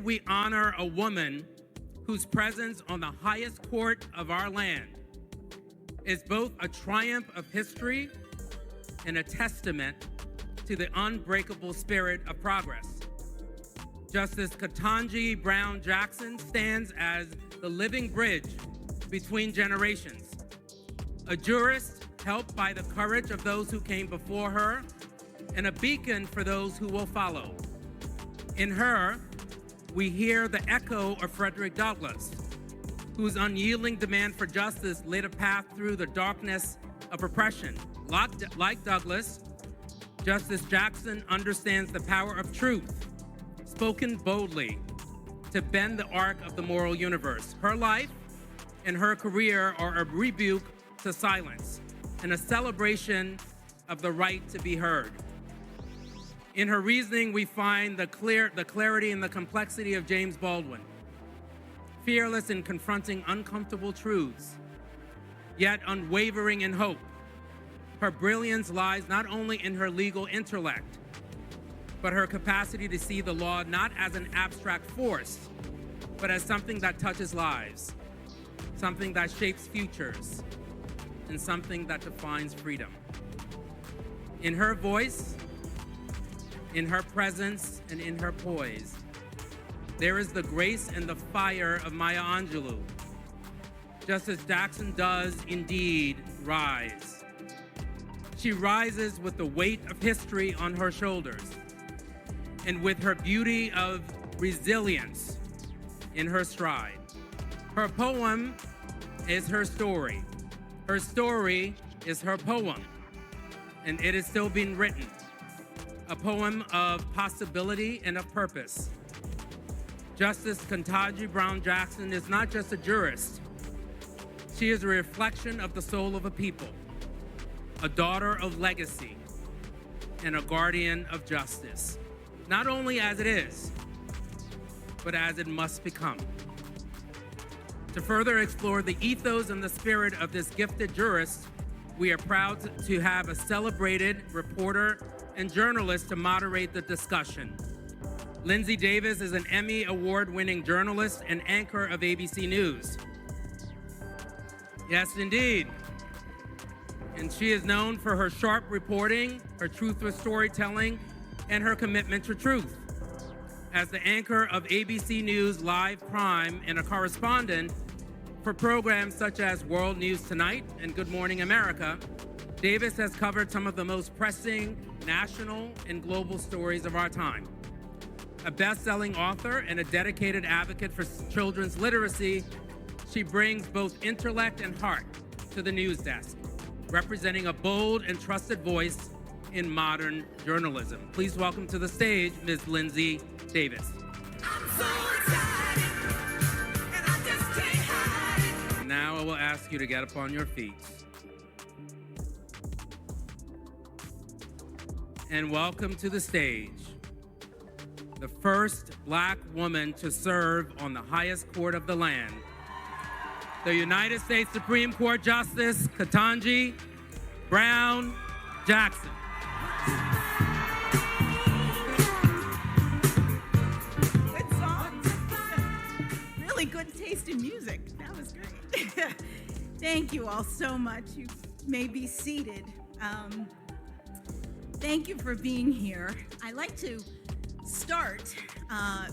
we honor a woman whose presence on the highest court of our land is both a triumph of history and a testament to the unbreakable spirit of progress. Justice Ketanji Brown Jackson stands as the living bridge between generations, a jurist helped by the courage of those who came before her, and a beacon for those who will follow. In her, we hear the echo of Frederick Douglass, whose unyielding demand for justice lit a path through the darkness of oppression. Like Douglass, Justice Jackson understands the power of truth, spoken boldly, to bend the arc of the moral universe. Her life and her career are a rebuke to silence and a celebration of the right to be heard. In her reasoning, we find the clarity and the complexity of James Baldwin, fearless in confronting uncomfortable truths, yet unwavering in hope. Her brilliance lies not only in her legal intellect, but her capacity to see the law not as an abstract force, but as something that touches lives, something that shapes futures, and something that defines freedom. In her voice, in her presence, and in her poise, there is the grace and the fire of Maya Angelou. Justice Jackson does indeed rise. She rises with the weight of history on her shoulders, and with her beauty of resilience in her stride. Her poem is her story. Her story is her poem, and it is still being written. A poem of possibility and of purpose. Justice Ketanji Brown Jackson is not just a jurist. She is a reflection of the soul of a people, a daughter of legacy, and a guardian of justice, not only as it is, but as it must become. To further explore the ethos and the spirit of this gifted jurist, we are proud to have a celebrated reporter and journalist to moderate the discussion. Lindsay Davis is an Emmy Award-winning journalist and anchor of ABC News. Yes, indeed. And she is known for her sharp reporting, her truthless storytelling, and her commitment to truth. As the anchor of ABC News Live Crime and a correspondent for programs such as World News Tonight and Good Morning America, Davis has covered some of the most pressing national and global stories of our time. A best-selling author and a dedicated advocate for children's literacy, she brings both intellect and heart to the news desk, representing a bold and trusted voice in modern journalism. Please welcome to the stage, Ms. Lindsay Davis. I'm so excited, and I just can't hide it. Now I will ask you to get up on your feet. And welcome to the stage, the first Black woman to serve on the highest court of the land, the United States Supreme Court Justice Ketanji Brown Jackson. Good song. Really good taste in music. That was great. Thank you all so much. You may be seated. Thank you for being here. I like to start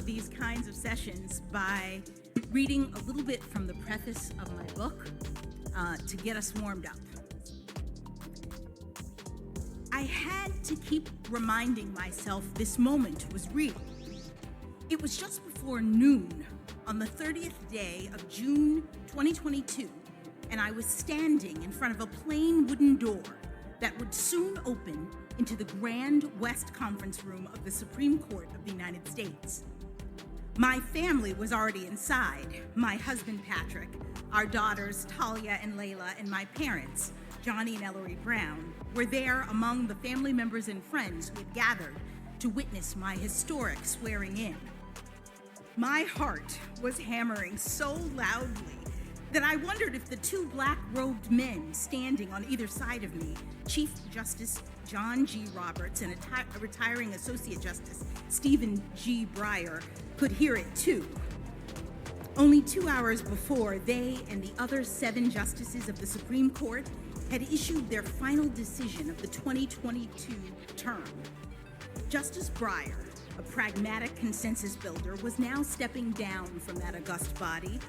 these kinds of sessions by reading a little bit from the preface of my book to get us warmed up. I had to keep reminding myself this moment was real. It was just before noon on the 30th day of June 2022, and I was standing in front of a plain wooden door that would soon open into the Grand West Conference Room of the Supreme Court of the United States. My family was already inside. My husband, Patrick, our daughters, Talia and Layla, and my parents, Johnny and Ellery Brown, were there among the family members and friends who had gathered to witness my historic swearing in. My heart was hammering so loudly that I wondered if the two black-robed men standing on either side of me, Chief Justice John G. Roberts and a retiring Associate Justice Stephen G. Breyer, could hear it too. Only 2 hours before, they and the other 7 justices of the Supreme Court had issued their final decision of the 2022 term. Justice Breyer, a pragmatic consensus builder, was now stepping down from that august body.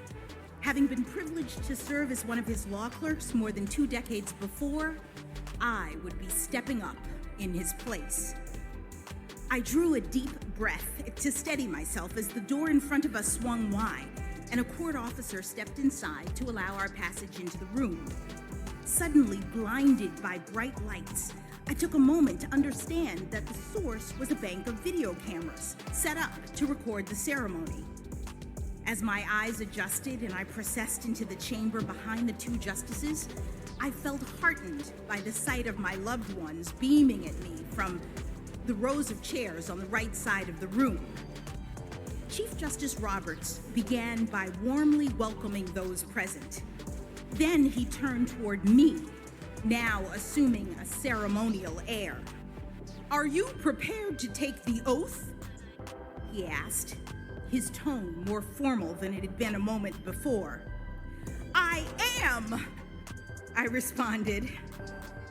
Having been privileged to serve as one of his law clerks more than 2 decades before, I would be stepping up in his place. I drew a deep breath to steady myself as the door in front of us swung wide, and a court officer stepped inside to allow our passage into the room. Suddenly blinded by bright lights, I took a moment to understand that the source was a bank of video cameras set up to record the ceremony. As my eyes adjusted and I processed into the chamber behind the 2 justices, I felt heartened by the sight of my loved ones beaming at me from the rows of chairs on the right side of the room. Chief Justice Roberts began by warmly welcoming those present. Then he turned toward me, now assuming a ceremonial air. "Are you prepared to take the oath?" he asked, his tone more formal than it had been a moment before. "I am," I responded,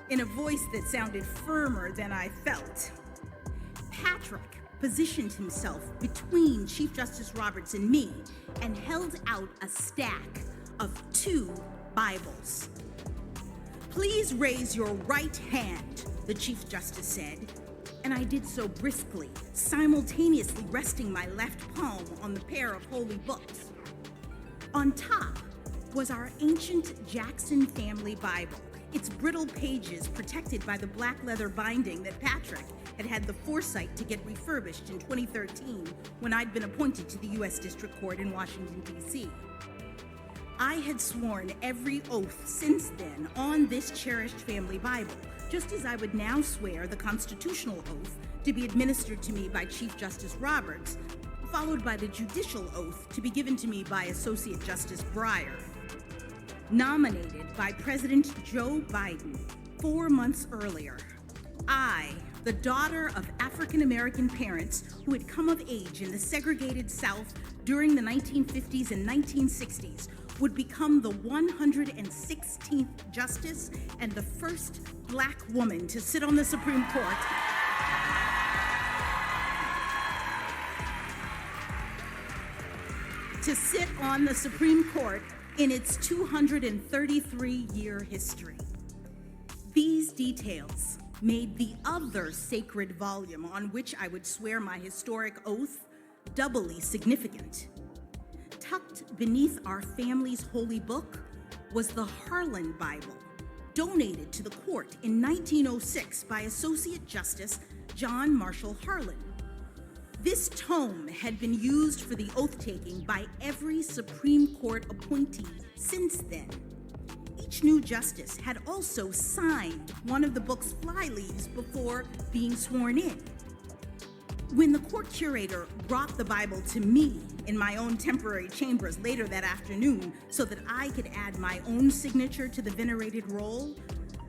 in a voice that sounded firmer than I felt. Patrick positioned himself between Chief Justice Roberts and me and held out a stack of 2 Bibles. "Please raise your right hand," the Chief Justice said, and I did so briskly, simultaneously resting my left palm on the pair of holy books. On top was our ancient Jackson family Bible, its brittle pages protected by the black leather binding that Patrick had the foresight to get refurbished in 2013 when I'd been appointed to the U.S. District Court in Washington, D.C. I had sworn every oath since then on this cherished family Bible, just as I would now swear the constitutional oath to be administered to me by Chief Justice Roberts, followed by the judicial oath to be given to me by Associate Justice Breyer. Nominated by President Joe Biden 4 months earlier, I, the daughter of African-American parents who had come of age in the segregated South during the 1950s and 1960s, would become the 116th justice and the first black woman to sit on the Supreme Court. To sit on the Supreme Court in its 233-year history. These details made the other sacred volume on which I would swear my historic oath doubly significant. Tucked beneath our family's holy book was the Harlan Bible, donated to the court in 1906 by Associate Justice John Marshall Harlan. This tome had been used for the oath-taking by every Supreme Court appointee since then. Each new justice had also signed one of the book's flyleaves before being sworn in. When the court curator brought the Bible to me in my own temporary chambers later that afternoon so that I could add my own signature to the venerated roll,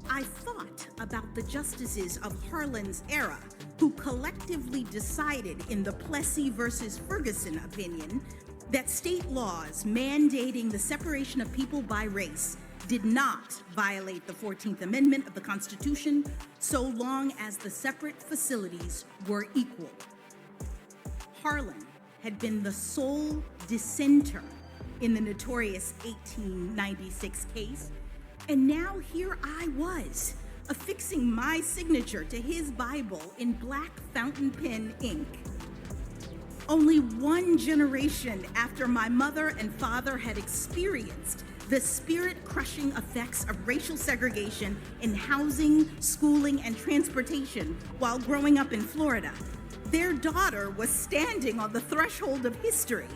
I thought about the justices of Harlan's era who collectively decided in the Plessy versus Ferguson opinion that state laws mandating the separation of people by race did not violate the 14th Amendment of the Constitution so long as the separate facilities were equal. Harlan had been the sole dissenter in the notorious 1896 case, and now here I was, affixing my signature to his Bible in black fountain pen ink. Only 1 generation after my mother and father had experienced the spirit-crushing effects of racial segregation in housing, schooling, and transportation while growing up in Florida, their daughter was standing on the threshold of history,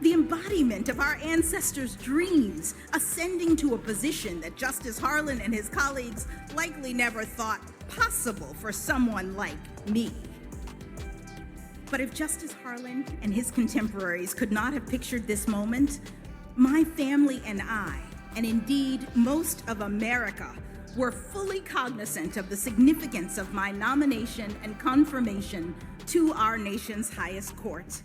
the embodiment of our ancestors' dreams, ascending to a position that Justice Harlan and his colleagues likely never thought possible for someone like me. But if Justice Harlan and his contemporaries could not have pictured this moment, my family and I, and indeed most of America, were fully cognizant of the significance of my nomination and confirmation to our nation's highest court.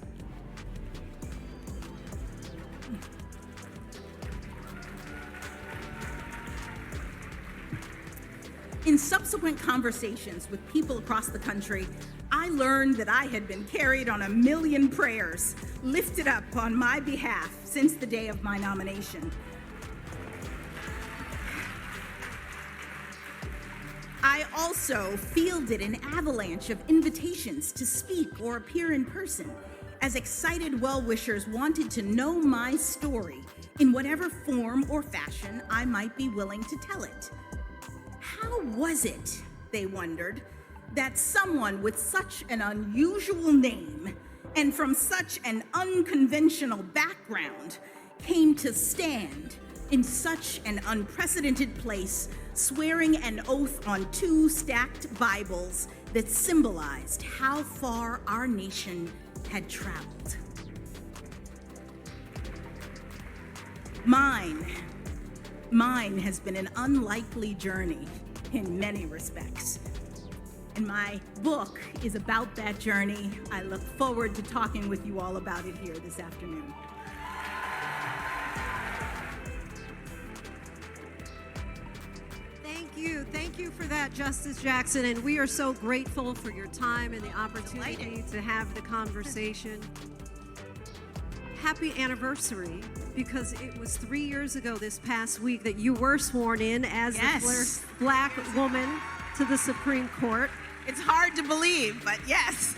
In subsequent conversations with people across the country, I learned that I had been carried on a million prayers lifted up on my behalf since the day of my nomination. I also fielded an avalanche of invitations to speak or appear in person, as excited well-wishers wanted to know my story in whatever form or fashion I might be willing to tell it. How was it, they wondered, that someone with such an unusual name and from such an unconventional background came to stand in such an unprecedented place, swearing an oath on 2 stacked Bibles that symbolized how far our nation had traveled? Mine has been an unlikely journey in many respects. And my book is about that journey. I look forward to talking with you all about it here this afternoon. Thank you for that, Justice Jackson, and we are so grateful for your time and the opportunity to have the conversation. Happy anniversary, because it was 3 years ago this past week that you were sworn in as the first Black woman to the Supreme Court. It's hard to believe, but yes.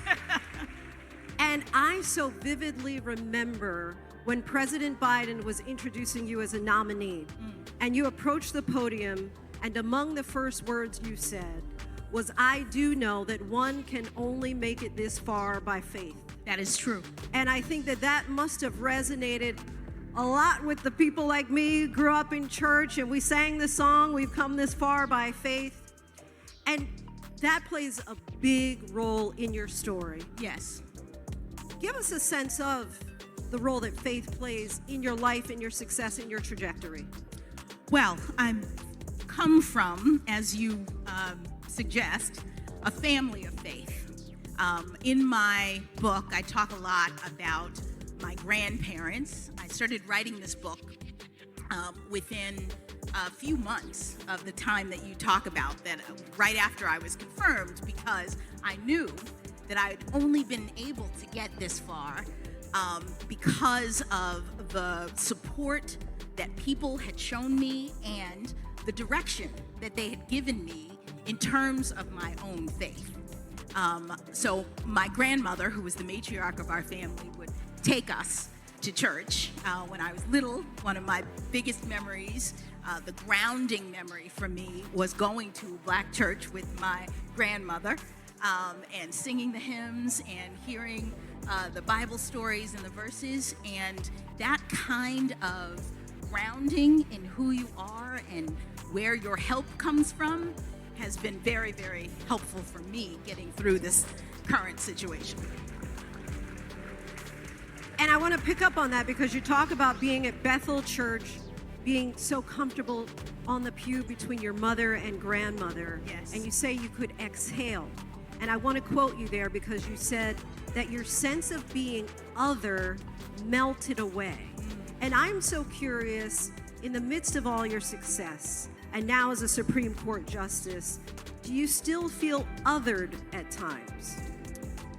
And I so vividly remember when President Biden was introducing you as a nominee, and you approached the podium, and among the first words you said was, "I do know that one can only make it this far by faith." That is true. And I think that that must have resonated a lot with the people like me who grew up in church, and we sang the song, "We've come this far by faith." And that plays a big role in your story. Yes. Give us a sense of the role that faith plays in your life, in your success, in your trajectory. Well, I'm come from, as you suggest, a family of faith. In my book, I talk a lot about my grandparents. I started writing this book within a few months of the time that you talk about, that right after I was confirmed, because I knew that I had only been able to get this far because of the support that people had shown me and the direction that they had given me in terms of my own faith. So my grandmother, who was the matriarch of our family, would take us to church when I was little. One of my biggest memories, the grounding memory for me, was going to a Black church with my grandmother and singing the hymns and hearing the Bible stories and the verses. And that kind of grounding in who you are and where your help comes from has been very, very helpful for me getting through this current situation. And I want to pick up on that, because you talk about being at Bethel Church, being so comfortable on the pew between your mother and grandmother. Yes. And you say you could exhale. And I want to quote you there, because you said that your sense of being other melted away. And I'm so curious, in the midst of all your success, and now as a Supreme Court justice, do you still feel othered at times?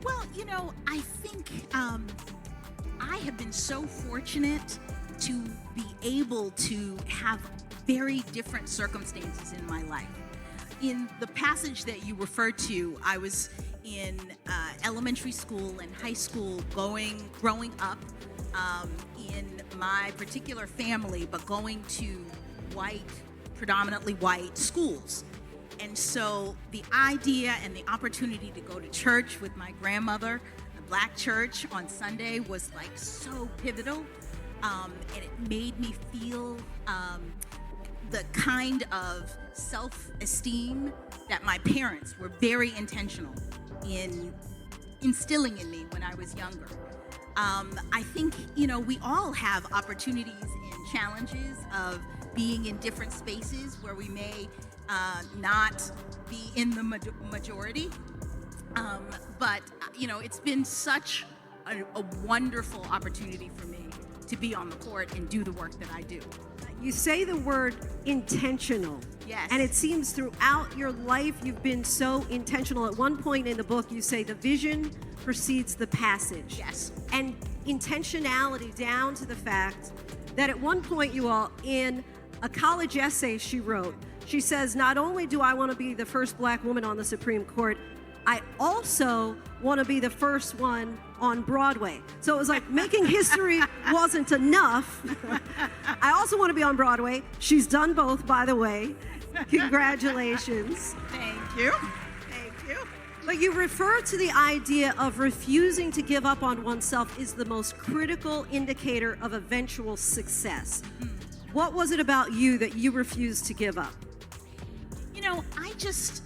Well, you know, I think I have been so fortunate to be able to have very different circumstances in my life. In the passage that you referred to, I was in elementary school and high school, growing up in my particular family, but going to predominantly white schools. And so the idea and the opportunity to go to church with my grandmother, a Black church on Sunday, was like so pivotal. And it made me feel the kind of self-esteem that my parents were very intentional in instilling in me when I was younger. I think, you know, we all have opportunities in challenges of being in different spaces where we may not be in the majority. But, it's been such a wonderful opportunity for me to be on the court and do the work that I do. You say the word intentional. Yes. And it seems throughout your life you've been so intentional. At one point in the book, you say the vision precedes the passage. Yes. And intentionality down to the fact that at one point, you all, in a college essay she wrote, she says, not only do I want to be the first black woman on the Supreme Court, I also want to be the first one on Broadway. So it was like making history wasn't enough. I also want to be on Broadway. She's done both, by the way. Congratulations. Thank you. Thank you. But you refer to the idea of refusing to give up on oneself is the most critical indicator of eventual success. What was it about you that you refused to give up? I just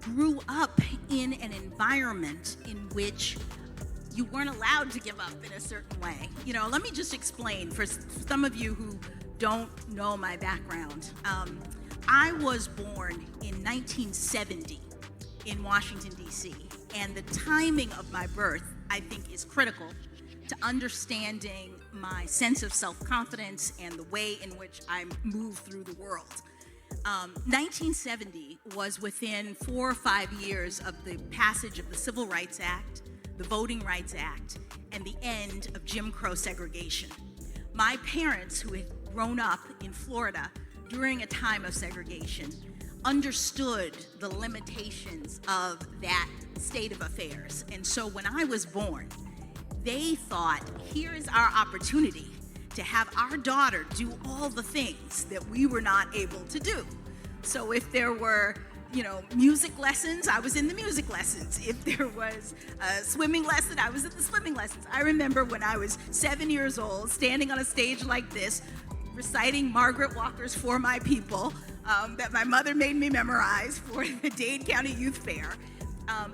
grew up in an environment in which you weren't allowed to give up in a certain way. Let me just explain for some of you who don't know my background. I was born in 1970 in Washington, D.C., and the timing of my birth, I think, is critical to understanding my sense of self-confidence and the way in which I move through the world. 1970 was within 4 or 5 years of the passage of the Civil Rights Act, the Voting Rights Act, and the end of Jim Crow segregation. My parents, who had grown up in Florida during a time of segregation, understood the limitations of that state of affairs. And so when I was born, they thought, here is our opportunity to have our daughter do all the things that we were not able to do. So if there were, music lessons, I was in the music lessons. If there was a swimming lesson, I was at the swimming lessons. I remember when I was 7 years old, standing on a stage like this, reciting Margaret Walker's For My People, that my mother made me memorize for the Dade County Youth Fair.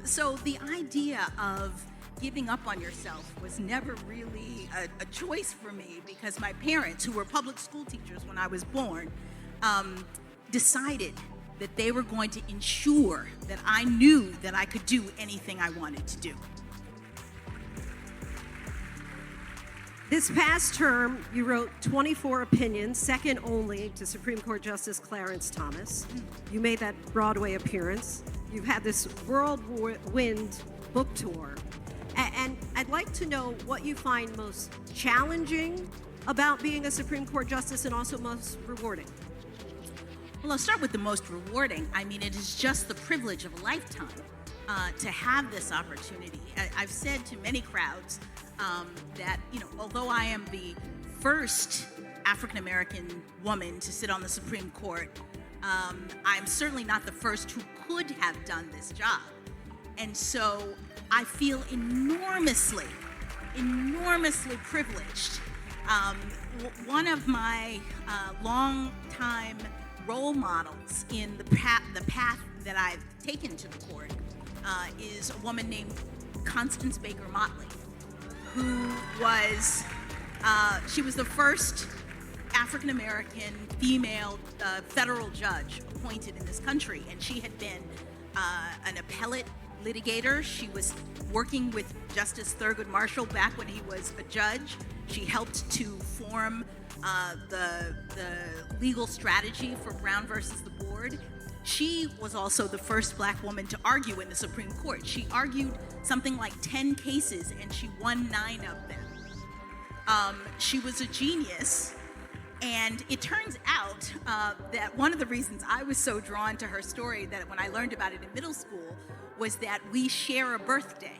So the idea of giving up on yourself was never really a choice for me, because my parents, who were public school teachers when I was born, decided that they were going to ensure that I knew that I could do anything I wanted to do. This past term, you wrote 24 opinions, second only to Supreme Court Justice Clarence Thomas. You made that Broadway appearance. You've had this whirlwind book tour. And I'd like to know what you find most challenging about being a Supreme Court justice and also most rewarding. Well, I'll start with the most rewarding. It is just the privilege of a lifetime to have this opportunity. I've said to many crowds that, although I am the first African-American woman to sit on the Supreme Court, I'm certainly not the first who could have done this job. And so I feel enormously privileged. One of my long-time role models in the path that I've taken to the court is a woman named Constance Baker Motley, who was, she was the first African-American female federal judge appointed in this country, and she had been an appellate litigator. She was working with Justice Thurgood Marshall back when he was a judge. She helped to form the legal strategy for Brown versus the Board. She was also the first black woman to argue in the Supreme Court. She argued something like 10 cases, and she won 9 of them. She was a genius, and it turns out that one of the reasons I was so drawn to her story, that when I learned about it in middle school, was that we share a birthday.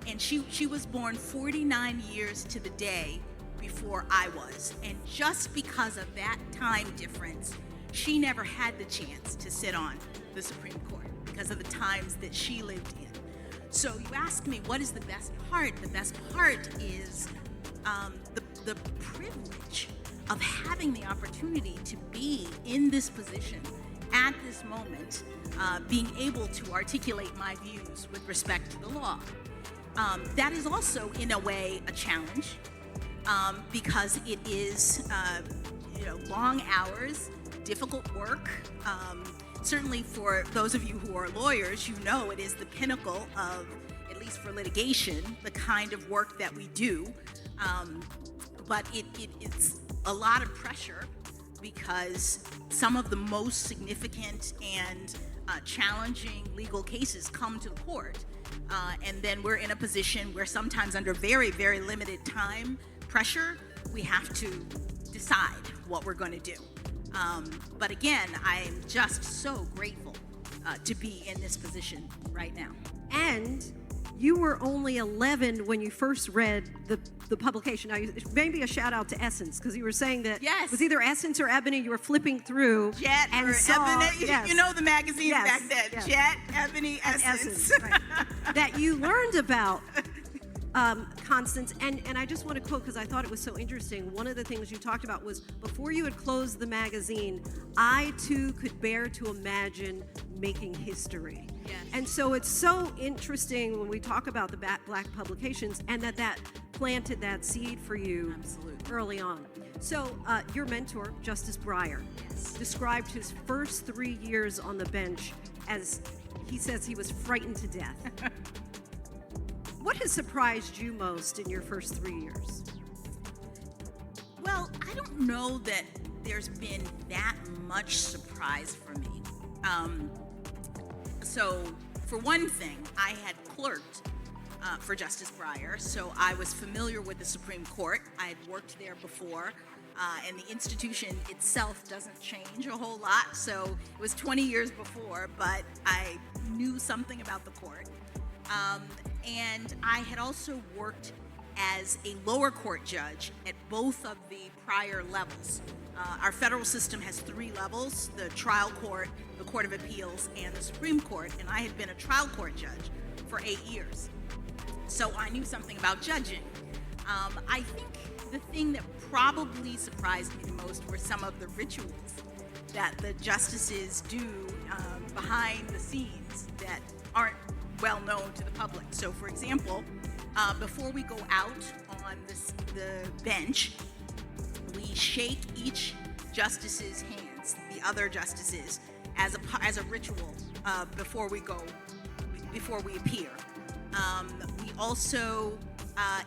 And she was born 49 years to the day before I was. And just because of that time difference, she never had the chance to sit on the Supreme Court because of the times that she lived in. So you ask me, what is the best part? The best part is the privilege of having the opportunity to be in this position at this moment, being able to articulate my views with respect to the law. That is also, in a way, a challenge. because it is, long hours, difficult work. Certainly for those of you who are lawyers, you know it is the pinnacle of, at least for litigation, the kind of work that we do. But it's a lot of pressure because some of the most significant and challenging legal cases come to the court. And then we're in a position where sometimes under very, very limited time pressure, we have to decide what we're going to do. But again, I'm just so grateful to be in this position right now. And you were only 11 when you first read the publication. Now, maybe a shout out to Essence, because you were saying that it was either Essence or Ebony. You were flipping through Jet and or saw, Ebony. You know the magazines back then. Jet, Ebony, Essence. Right. That you learned about Constance, and I just want to quote, because I thought it was so interesting. One of the things you talked about was, before you had closed the magazine, I too could bear to imagine making history. Yes. And so it's so interesting when we talk about the Black publications, and that planted that seed for you early on. So your mentor, Justice Breyer, described his first 3 years on the bench as, he says, he was frightened to death. What has surprised you most in your first 3 years? Well, I don't know that there's been that much surprise for me. So, for one thing, I had clerked for Justice Breyer, so I was familiar with the Supreme Court. I had worked there before, and the institution itself doesn't change a whole lot, so it was 20 years before, but I knew something about the court. And I had also worked as a lower court judge at both of the prior levels. Our federal system has 3 levels: the trial court, the Court of Appeals, and the Supreme Court, and I had been a trial court judge for 8 years. So I knew something about judging. I think the thing that probably surprised me the most were some of the rituals that the justices do behind the scenes that aren't well known to the public. So, for example, before we go out on the bench, we shake each justice's hands, the other justices, as a ritual before we appear. We also,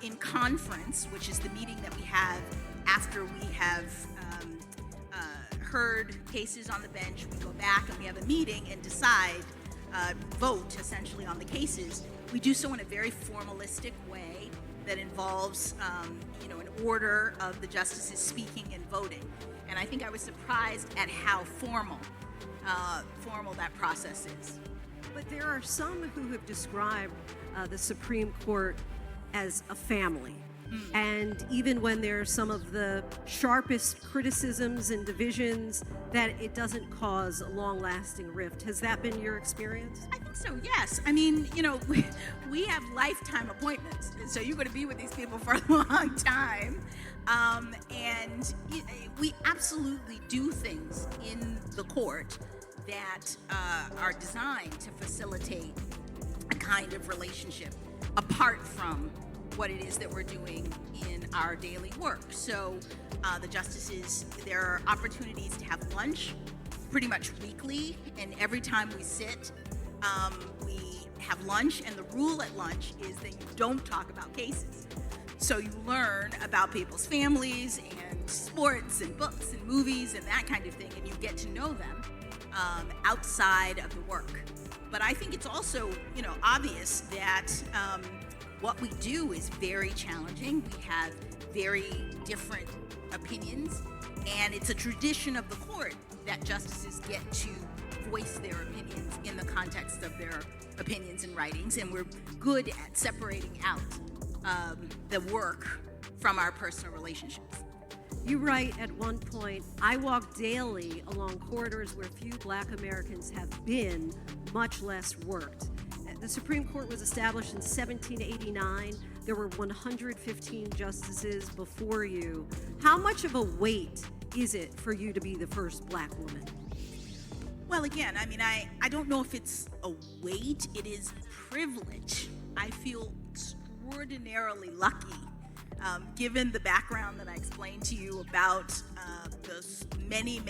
in conference, which is the meeting that we have after we have heard cases on the bench, we go back and we have a meeting and decide. Vote essentially on the cases. We do so in a very formalistic way that involves, an order of the justices speaking and voting. And I think I was surprised at how formal that process is. But there are some who have described the Supreme Court as a family. And even when there's some of the sharpest criticisms and divisions, that it doesn't cause a long-lasting rift. Has that been your experience? I think so, yes. I mean, we have lifetime appointments, so you're going to be with these people for a long time. And we absolutely do things in the court that are designed to facilitate a kind of relationship apart from what it is that we're doing in our daily work. So the justices, there are opportunities to have lunch pretty much weekly, and every time we sit, we have lunch, and the rule at lunch is that you don't talk about cases. So you learn about people's families and sports and books and movies and that kind of thing, and you get to know them outside of the work. But I think it's also, obvious that what we do is very challenging. We have very different opinions, and it's a tradition of the court that justices get to voice their opinions in the context of their opinions and writings, and we're good at separating out the work from our personal relationships. You write at one point, I walk daily along corridors where few Black Americans have been, much less worked. The Supreme Court was established in 1789. There were 115 justices before you. How much of a weight is it for you to be the first Black woman? Well, again, I don't know if it's a weight. It is privilege. I feel extraordinarily lucky Given the background that I explained to you about the many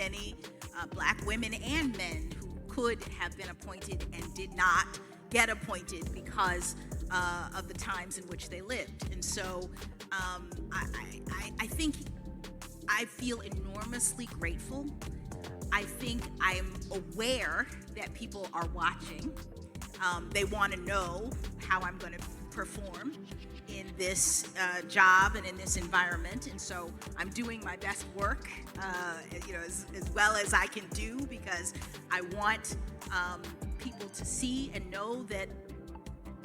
Black women and men who could have been appointed and did not get appointed because of the times in which they lived. And so I think I feel enormously grateful. I think I'm aware that people are watching. They want to know how I'm going to perform in this job and in this environment, and so I'm doing my best work, as well as I can do, because I want people to see and know that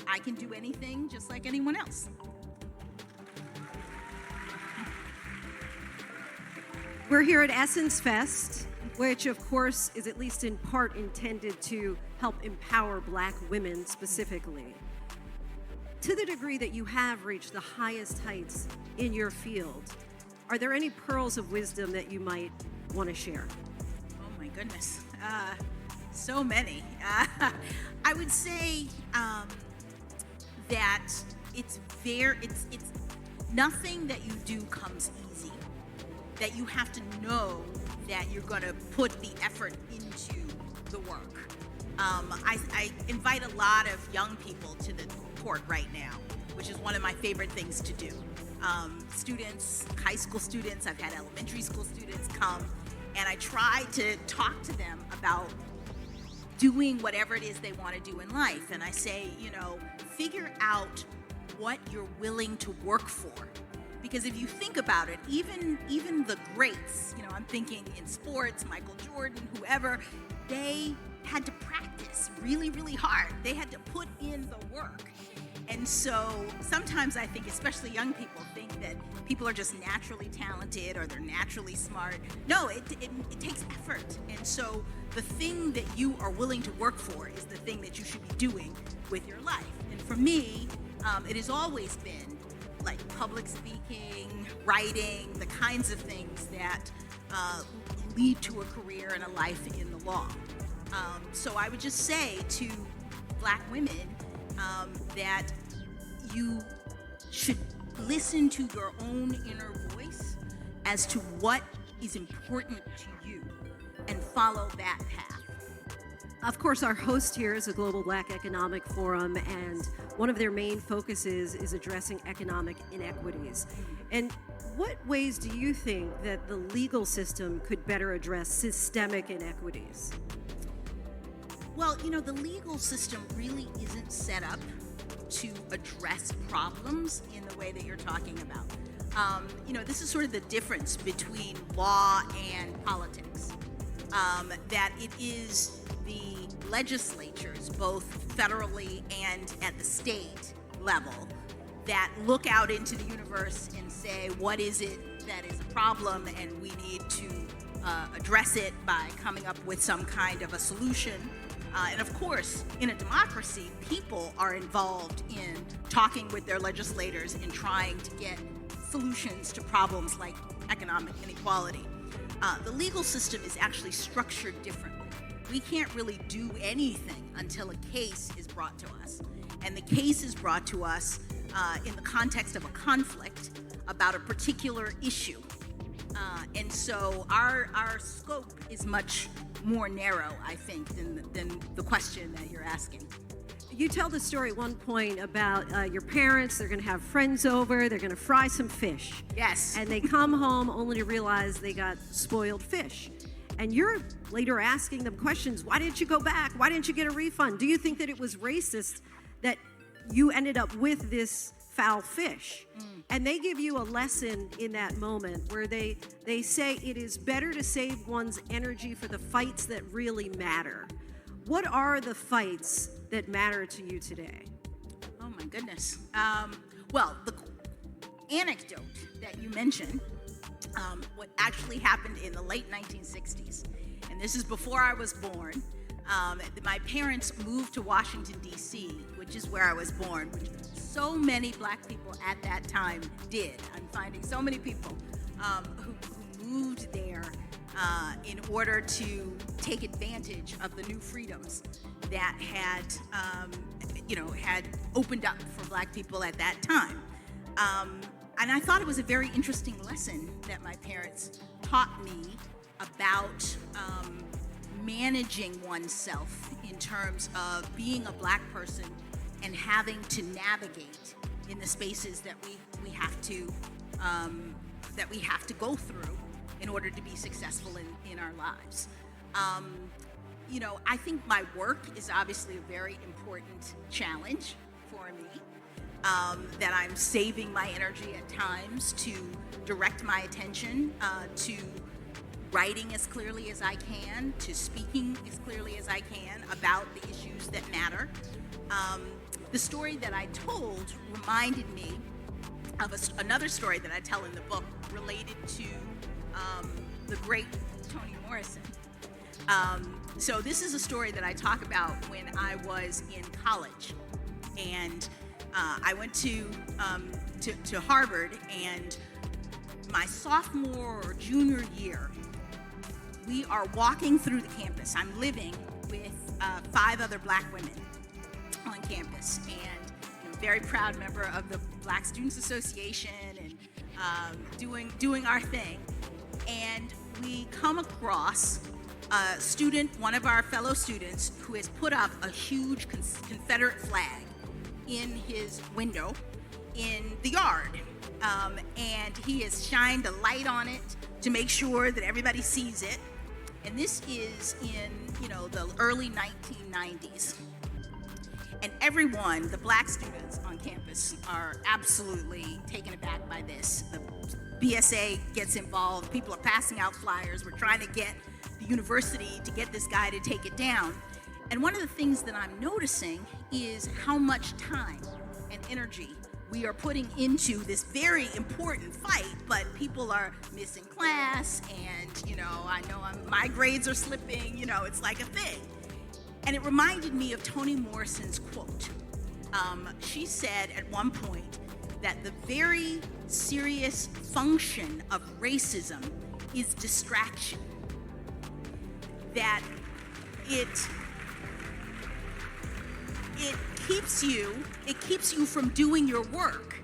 I can do anything just like anyone else. We're here at Essence Fest, which of course is at least in part intended to help empower Black women specifically. To the degree that you have reached the highest heights in your field, are there any pearls of wisdom that you might want to share? Oh my goodness, so many. I would say that it's nothing that you do comes easy. That you have to know that you're going to put the effort into the work. I invite a lot of young people to the court right now, which is one of my favorite things to do. Students, high school students, I've had elementary school students come, and I try to talk to them about doing whatever it is they want to do in life. And I say, figure out what you're willing to work for. Because if you think about it, even the greats, I'm thinking in sports, Michael Jordan, whoever, they had to practice really, really hard. They had to put in the work. And so sometimes I think, especially young people, think that people are just naturally talented or they're naturally smart. No, it takes effort. And so the thing that you are willing to work for is the thing that you should be doing with your life. And for me, it has always been like public speaking, writing, the kinds of things that lead to a career and a life in the law. So I would just say to Black women that you should listen to your own inner voice as to what is important to you and follow that path. Of course, our host here is a Global Black Economic Forum, and one of their main focuses is addressing economic inequities. And what ways do you think that the legal system could better address systemic inequities? Well, the legal system really isn't set up to address problems in the way that you're talking about. This is sort of the difference between law and politics. That it is the legislatures, both federally and at the state level, that look out into the universe and say, what is it that is a problem, and we need to address it by coming up with some kind of a solution. And of course, in a democracy, people are involved in talking with their legislators and trying to get solutions to problems like economic inequality. The legal system is actually structured differently. We can't really do anything until a case is brought to us. And the case is brought to us in the context of a conflict about a particular issue. And so our scope is much more narrow, I think, than the question that you're asking. You tell the story at one point about your parents. They're going to have friends over. They're going to fry some fish. Yes. And they come home only to realize they got spoiled fish. And you're later asking them questions. Why didn't you go back? Why didn't you get a refund? Do you think that it was racist that you ended up with this foul fish? And they give you a lesson in that moment where they say it is better to save one's energy for the fights that really matter. What are the fights that matter to you today? Oh my goodness. Well, the anecdote that you mentioned, what actually happened in the late 1960s, and this is before I was born. My parents moved to Washington, D.C., which is where I was born, which so many Black people at that time did. I'm finding so many people who moved there in order to take advantage of the new freedoms that had opened up for Black people at that time. And I thought it was a very interesting lesson that my parents taught me about managing oneself in terms of being a Black person and having to navigate in the spaces that we have to go through in order to be successful in our lives. You know, I think my work is obviously a very important challenge for me, that I'm saving my energy at times to direct my attention to writing as clearly as I can, to speaking as clearly as I can about the issues that matter. The story that I told reminded me of another story that I tell in the book related to the great Toni Morrison. So this is a story that I talk about when I was in college, and I went to Harvard, and my sophomore or junior year, we are walking through the campus. I'm living with 5 other Black women on campus, and I'm a very proud member of the Black Students Association, and doing our thing. And we come across a student, one of our fellow students, who has put up a huge Confederate flag in his window in the yard. And he has shined a light on it to make sure that everybody sees it. And this is in, you know, the early 1990s. And everyone, the Black students on campus, are absolutely taken aback by this. The BSA gets involved. People are passing out flyers. We're trying to get the university to get this guy to take it down. And one of the things that I'm noticing is how much time and energy we are putting into this very important fight, but people are missing class, and, you know, I know my grades are slipping, you know, it's like a thing. And it reminded me of Toni Morrison's quote. She said at one point that the very serious function of racism is distraction. That it keeps you from doing your work.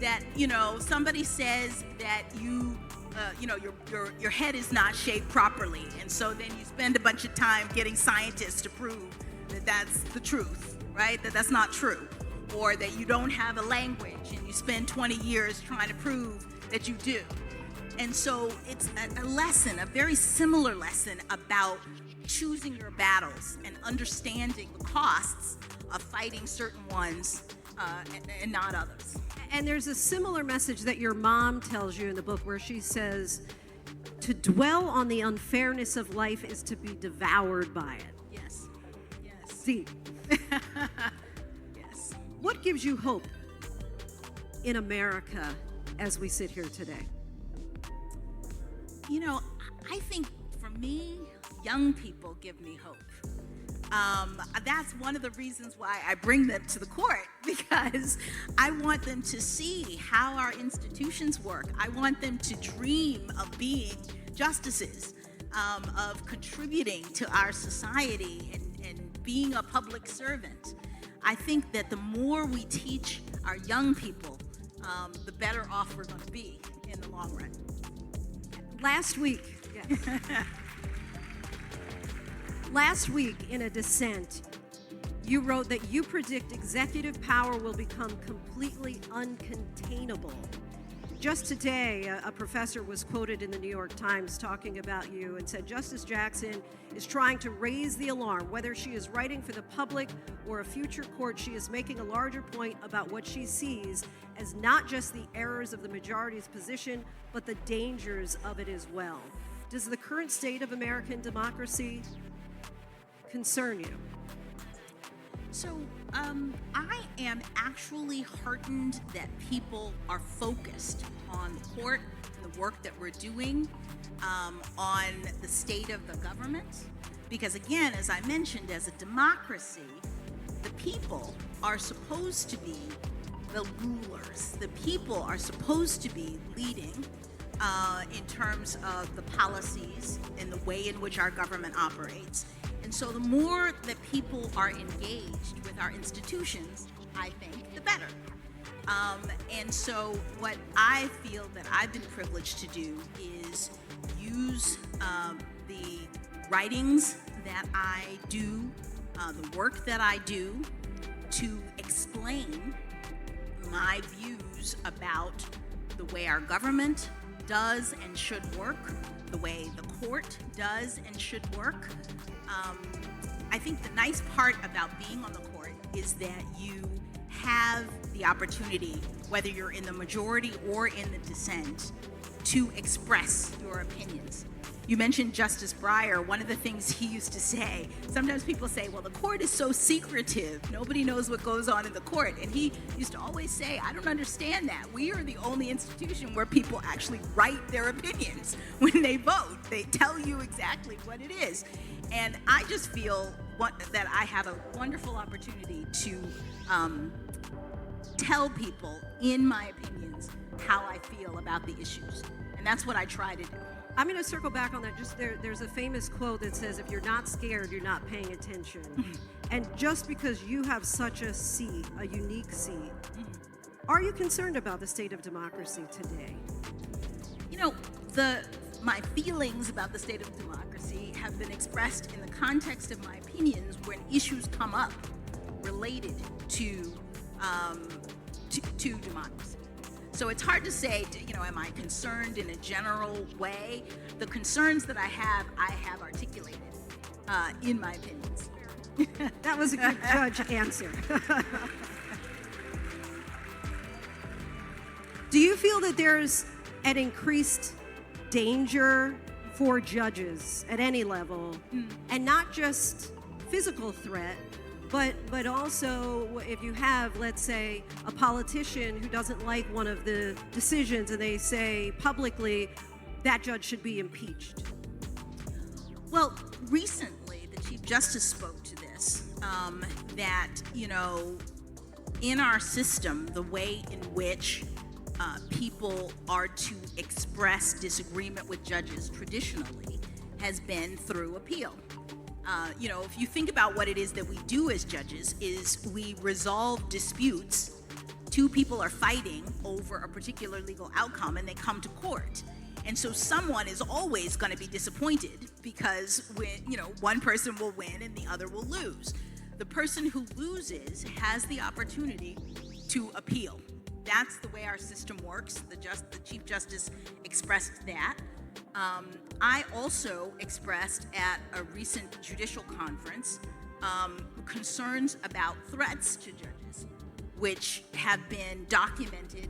That, you know, somebody says that your head is not shaped properly, and so then you spend a bunch of time getting scientists to prove that that's the truth, right? That that's not true. Or that you don't have a language and you spend 20 years trying to prove that you do. And so it's a lesson, a very similar lesson about choosing your battles and understanding the costs of fighting certain ones and not others. And there's a similar message that your mom tells you in the book, where she says, to dwell on the unfairness of life is to be devoured by it. Yes. Yes. Deep. Yes. What gives you hope in America as we sit here today? You know, I think for me, young people give me hope. That's one of the reasons why I bring them to the court, because I want them to see how our institutions work. I want them to dream of being justices, of contributing to our society and being a public servant. I think that the more we teach our young people, the better off we're going to be in the long run. Last week, Last week, in a dissent, you wrote that you predict executive power will become completely uncontainable. Just today, a professor was quoted in the New York Times talking about you and said Justice Jackson is trying to raise the alarm. Whether she is writing for the public or a future court, she is making a larger point about what she sees as not just the errors of the majority's position, but the dangers of it as well. Does the current state of American democracy concern you? So I am actually heartened that people are focused on the court, the work that we're doing, on the state of the government. Because again, as I mentioned, as a democracy, the people are supposed to be the rulers. The people are supposed to be leading in terms of the policies and the way in which our government operates. And so the more that people are engaged with our institutions, I think, the better. And so what I feel that I've been privileged to do is use the writings that I do, the work that I do, to explain my views about the way our government does and should work, the way the court does and should work. I think the nice part about being on the court is that you have the opportunity, whether you're in the majority or in the dissent, to express your opinions. You mentioned Justice Breyer. One of the things he used to say, sometimes people say, well, the court is so secretive. Nobody knows what goes on in the court. And he used to always say, I don't understand that. We are the only institution where people actually write their opinions when they vote. They tell you exactly what it is. And I just feel that I have a wonderful opportunity to tell people, in my opinions, how I feel about the issues. And that's what I try to do. I'm going to circle back on that. Just there's a famous quote that says, if you're not scared, you're not paying attention. And just because you have such a seat, a unique seat, are you concerned about the state of democracy today? You know, my feelings about the state of democracy have been expressed in the context of my opinions when issues come up related to democracy. So it's hard to say, am I concerned in a general way? The concerns that I have articulated in my opinions. That was a good judge answer. Do you feel that there's an increased danger for judges at any level, and not just physical threat, but also if you have, let's say, a politician who doesn't like one of the decisions and they say publicly that judge should be impeached? Well, recently the Chief Justice spoke to this, that, in our system, the way in which people are to express disagreement with judges traditionally has been through appeal. If you think about what it is that we do as judges, is we resolve disputes. Two people are fighting over a particular legal outcome and they come to court. And so someone is always going to be disappointed because one person will win and the other will lose. The person who loses has the opportunity to appeal. That's the way our system works. The Chief Justice expressed that. I also expressed at a recent judicial conference concerns about threats to judges, which have been documented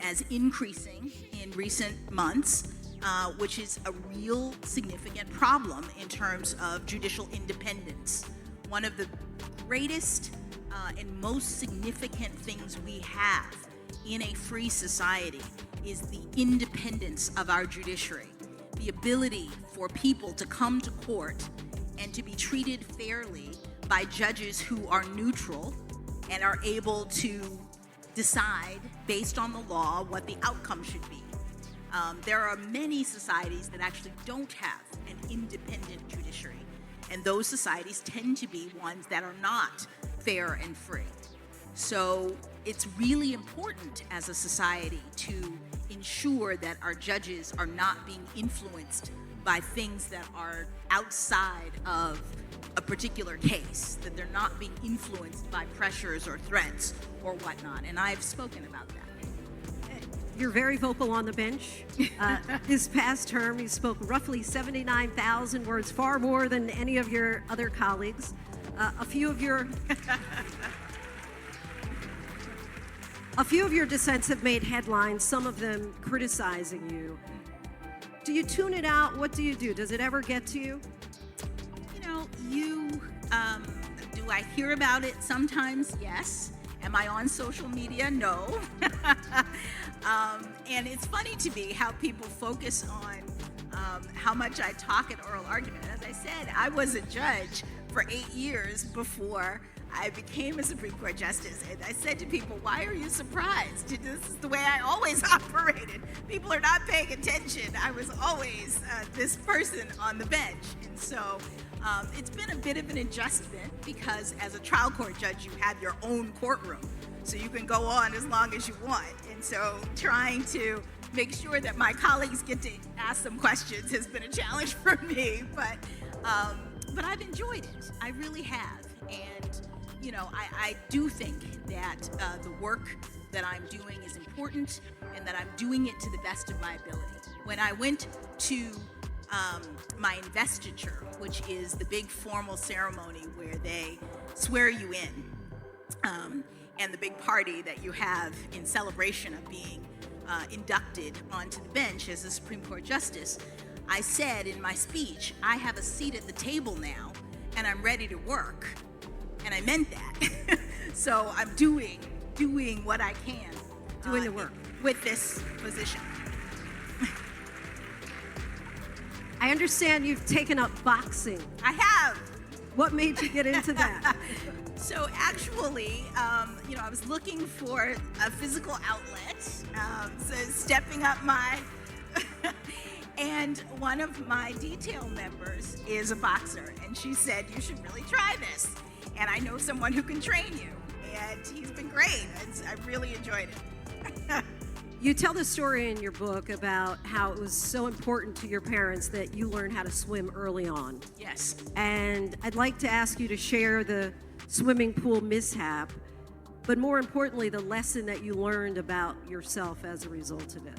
as increasing in recent months, which is a real significant problem in terms of judicial independence. One of the greatest and most significant things we have in a free society is the independence of our judiciary, the ability for people to come to court and to be treated fairly by judges who are neutral and are able to decide based on the law what the outcome should be. There are many societies that actually don't have an independent judiciary, and those societies tend to be ones that are not fair and free. So it's really important as a society to ensure that our judges are not being influenced by things that are outside of a particular case, that they're not being influenced by pressures or threats or whatnot. And I've spoken about that. You're very vocal on the bench. This past term, you spoke roughly 79,000 words, far more than any of your other colleagues. A few of your dissents have made headlines, some of them criticizing you. Do you tune it out? What do you do? Does it ever get to you? Do I hear about it sometimes? Yes. Am I on social media? No. And it's funny to me how people focus on how much I talk at oral argument. As I said, I was a judge for 8 years before I became a Supreme Court Justice, and I said to people, why are you surprised? This is the way I always operated. People are not paying attention. I was always this person on the bench. And so it's been a bit of an adjustment because as a trial court judge, you have your own courtroom. So you can go on as long as you want. And so trying to make sure that my colleagues get to ask some questions has been a challenge for me. But I've enjoyed it. I really have. And, you know, I do think that the work that I'm doing is important and that I'm doing it to the best of my ability. When I went to my investiture, which is the big formal ceremony where they swear you in, and the big party that you have in celebration of being inducted onto the bench as a Supreme Court Justice, I said in my speech, I have a seat at the table now, and I'm ready to work. And I meant that. So I'm doing what I can. Doing the work. With this position. I understand you've taken up boxing. I have. What made you get into that? So actually, you know, I was looking for a physical outlet, so stepping up my, and one of my detail members is a boxer, and she said, you should really try this, and I know someone who can train you, and he's been great. I really enjoyed it. You tell the story in your book about how it was so important to your parents that you learned how to swim early on. Yes. And I'd like to ask you to share the swimming pool mishap, but more importantly, the lesson that you learned about yourself as a result of it.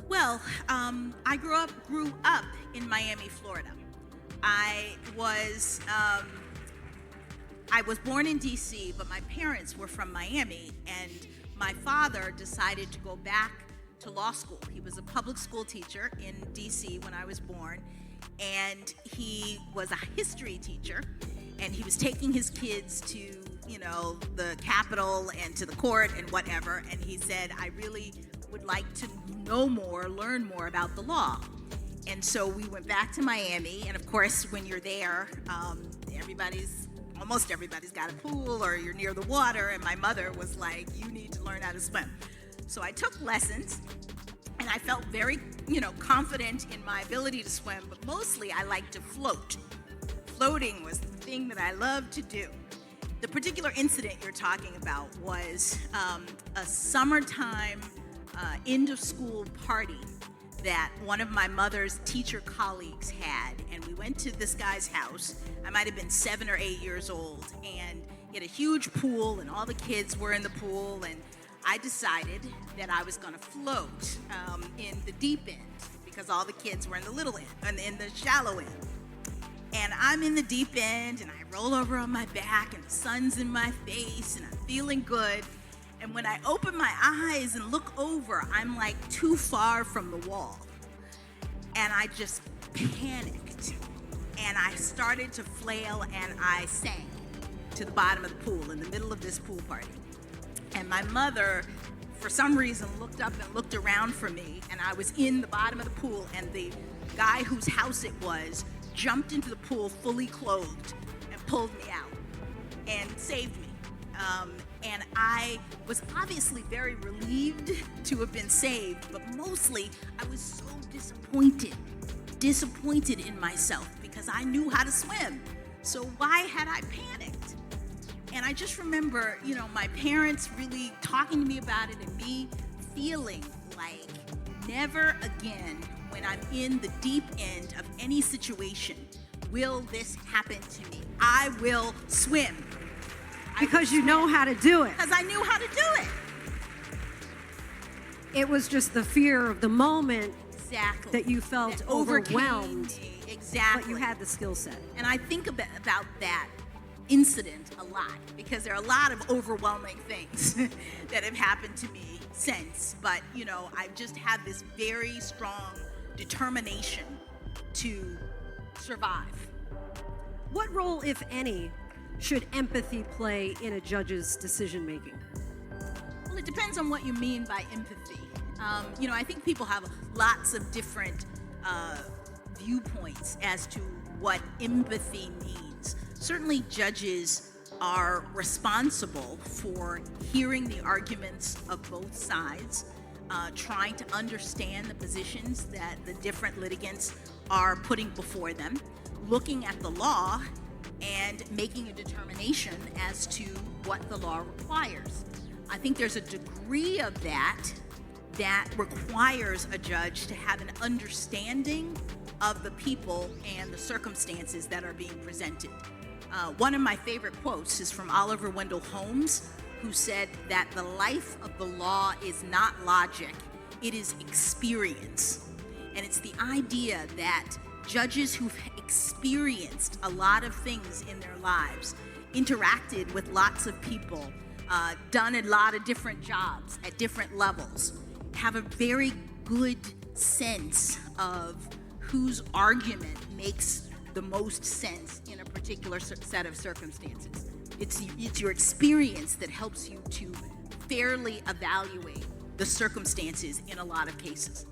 Well, I grew up in Miami, Florida. I was born in D.C., but my parents were from Miami, and my father decided to go back to law school. He was a public school teacher in D.C. when I was born, and he was a history teacher, and he was taking his kids to, you know, the Capitol and to the court and whatever, and he said, I really would like to know more, learn more about the law. And so we went back to Miami, and of course, when you're there, almost everybody's got a pool or you're near the water, and my mother was like, you need to learn how to swim. So I took lessons, and I felt very, you know, confident in my ability to swim, but mostly I like to float. Floating was the thing that I loved to do. The particular incident you're talking about was a summertime end of school party that one of my mother's teacher colleagues had, and we went to this guy's house. I might have been 7 or 8 years old, and he had a huge pool, and all the kids were in the pool, and I decided that I was gonna float in the deep end because all the kids were in the little end, and in the shallow end. And I'm in the deep end, and I roll over on my back, and the sun's in my face, and I'm feeling good. And when I open my eyes and look over, I'm like too far from the wall. And I just panicked. And I started to flail, and I sank to the bottom of the pool in the middle of this pool party. And my mother, for some reason, looked up and looked around for me, and I was in the bottom of the pool, and the guy whose house it was jumped into the pool fully clothed and pulled me out and saved me. And I was obviously very relieved to have been saved, but mostly I was so disappointed in myself because I knew how to swim. So why had I panicked? And I just remember, you know, my parents really talking to me about it and me feeling like never again when I'm in the deep end of any situation will this happen to me. I will swim. Because you know how to do it. Because I knew how to do it. It was just the fear of the moment Exactly. that you felt That overcame overwhelmed. me. Exactly. But you had the skill set. And I think about that incident a lot because there are a lot of overwhelming things that have happened to me since. But, you know, I've just had this very strong determination to survive. What role, if any, should empathy play in a judge's decision making? Well, it depends on what you mean by empathy. You know, I think people have lots of different viewpoints as to what empathy means. Certainly, judges are responsible for hearing the arguments of both sides, trying to understand the positions that the different litigants are putting before them, looking at the law, and making a determination as to what the law requires. I think there's a degree of that requires a judge to have an understanding of the people and the circumstances that are being presented. One of my favorite quotes is from Oliver Wendell Holmes, who said that the life of the law is not logic, it is experience. And it's the idea that judges who've experienced a lot of things in their lives, interacted with lots of people, done a lot of different jobs at different levels, have a very good sense of whose argument makes the most sense in a particular set of circumstances. It's your experience that helps you to fairly evaluate the circumstances in a lot of cases.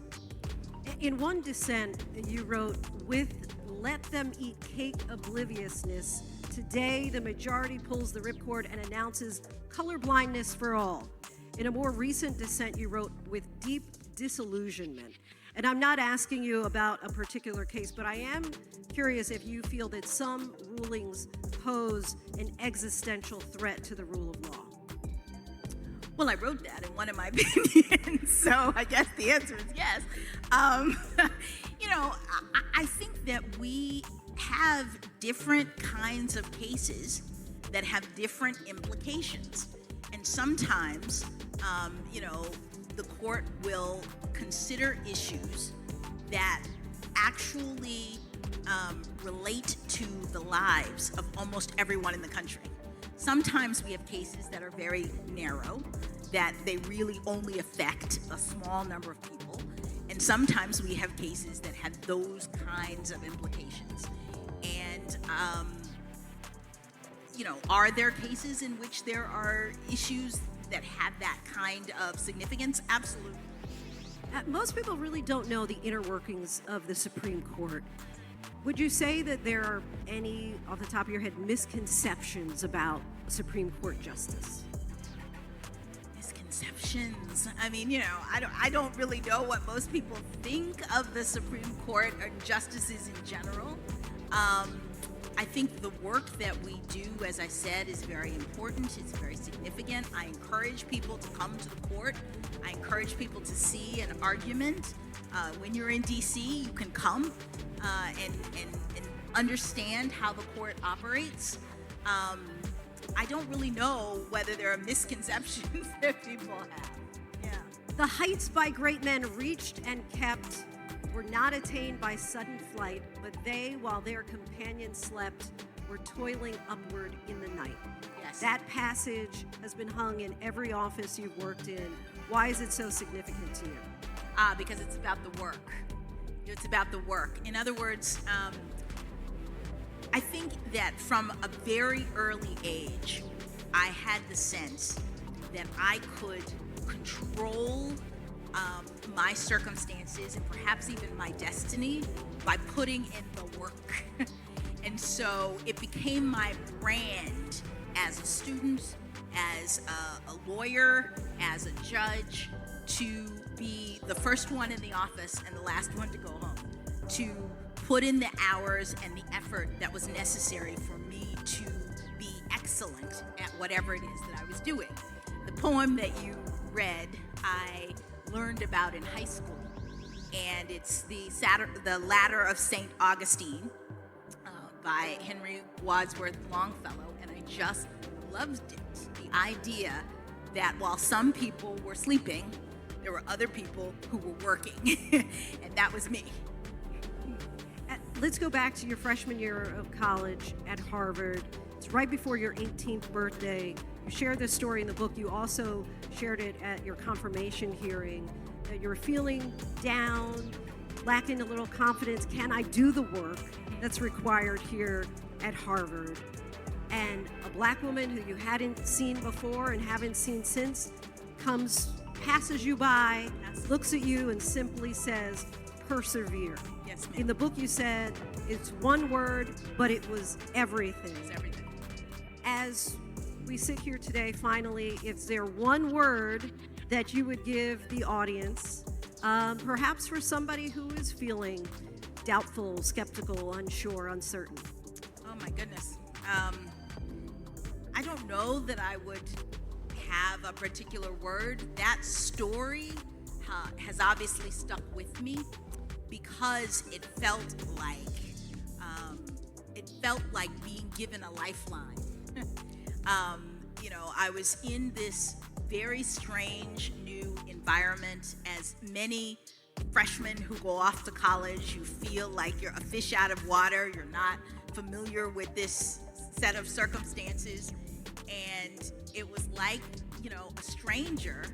In one dissent, you wrote, with let them eat cake obliviousness, today the majority pulls the ripcord and announces colorblindness for all. In a more recent dissent, you wrote, with deep disillusionment. And I'm not asking you about a particular case, but I am curious if you feel that some rulings pose an existential threat to the rule of law. Well, I wrote that in one of my opinions, so I guess the answer is yes. I think that we have different kinds of cases that have different implications. And sometimes, the court will consider issues that actually relate to the lives of almost everyone in the country. Sometimes we have cases that are very narrow, that they really only affect a small number of people. And sometimes we have cases that have those kinds of implications. And, are there cases in which there are issues that have that kind of significance? Absolutely. Most people really don't know the inner workings of the Supreme Court. Would you say that there are any, off the top of your head, misconceptions about Supreme Court justice? Misconceptions. I don't really know what most people think of the Supreme Court or justices in general. I think the work that we do, as I said, is very important. It's very significant. I encourage people to come to the court. I encourage people to see an argument. When you're in D.C., you can come and understand how the court operates. I don't really know whether there are misconceptions that people have. Yeah. The heights by great men reached and kept were not attained by sudden flight, but they, while their companions slept, were toiling upward in the night. Yes. That passage has been hung in every office you've worked in. Why is it so significant to you? Because it's about the work. It's about the work. In other words, I think that from a very early age, I had the sense that I could control my circumstances and perhaps even my destiny by putting in the work. And so it became my brand as a student, as a lawyer, as a judge, to be the first one in the office and the last one to go home, to put in the hours and the effort that was necessary for me to be excellent at whatever it is that I was doing. The poem that you read, I learned about in high school, and it's the Ladder of St. Augustine by Henry Wadsworth Longfellow, and I just loved it. The idea that while some people were sleeping, there were other people who were working, and that was me. Let's go back to your freshman year of college at Harvard. It's right before your 18th birthday. You shared this story in the book. You also shared it at your confirmation hearing, that you were feeling down, lacking a little confidence. Can I do the work that's required here at Harvard? And a black woman who you hadn't seen before and haven't seen since comes, passes you by, looks at you, and simply says, persevere. Yes, ma'am. In the book you said, it's one word, but it was everything. It's everything. as we sit here today, finally, is there one word that you would give the audience, perhaps for somebody who is feeling doubtful, skeptical, unsure, uncertain? Oh my goodness. I don't know that I would have a particular word. That story has obviously stuck with me because it felt like being given a lifeline. You know, I was in this very strange new environment. As many freshmen who go off to college, you feel like you're a fish out of water. You're not familiar with this set of circumstances. And it was like, you know, a stranger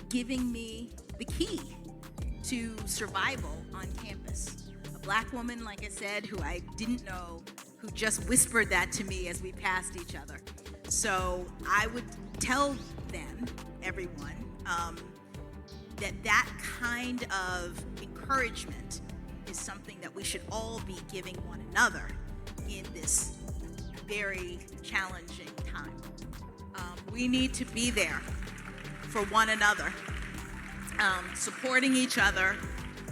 giving me the key to survival on campus. A Black woman, like I said, who I didn't know, who just whispered that to me as we passed each other. So I would tell them, everyone, that kind of encouragement is something that we should all be giving one another in this very challenging time. We need to be there for one another, supporting each other,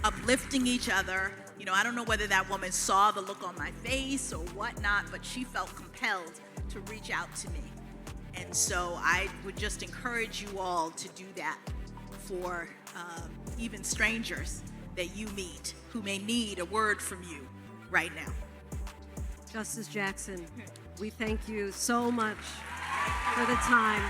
uplifting each other. You know, I don't know whether that woman saw the look on my face or whatnot, but she felt compelled to reach out to me. And so I would just encourage you all to do that for even strangers that you meet who may need a word from you right now. Justice Jackson, we thank you so much for the time.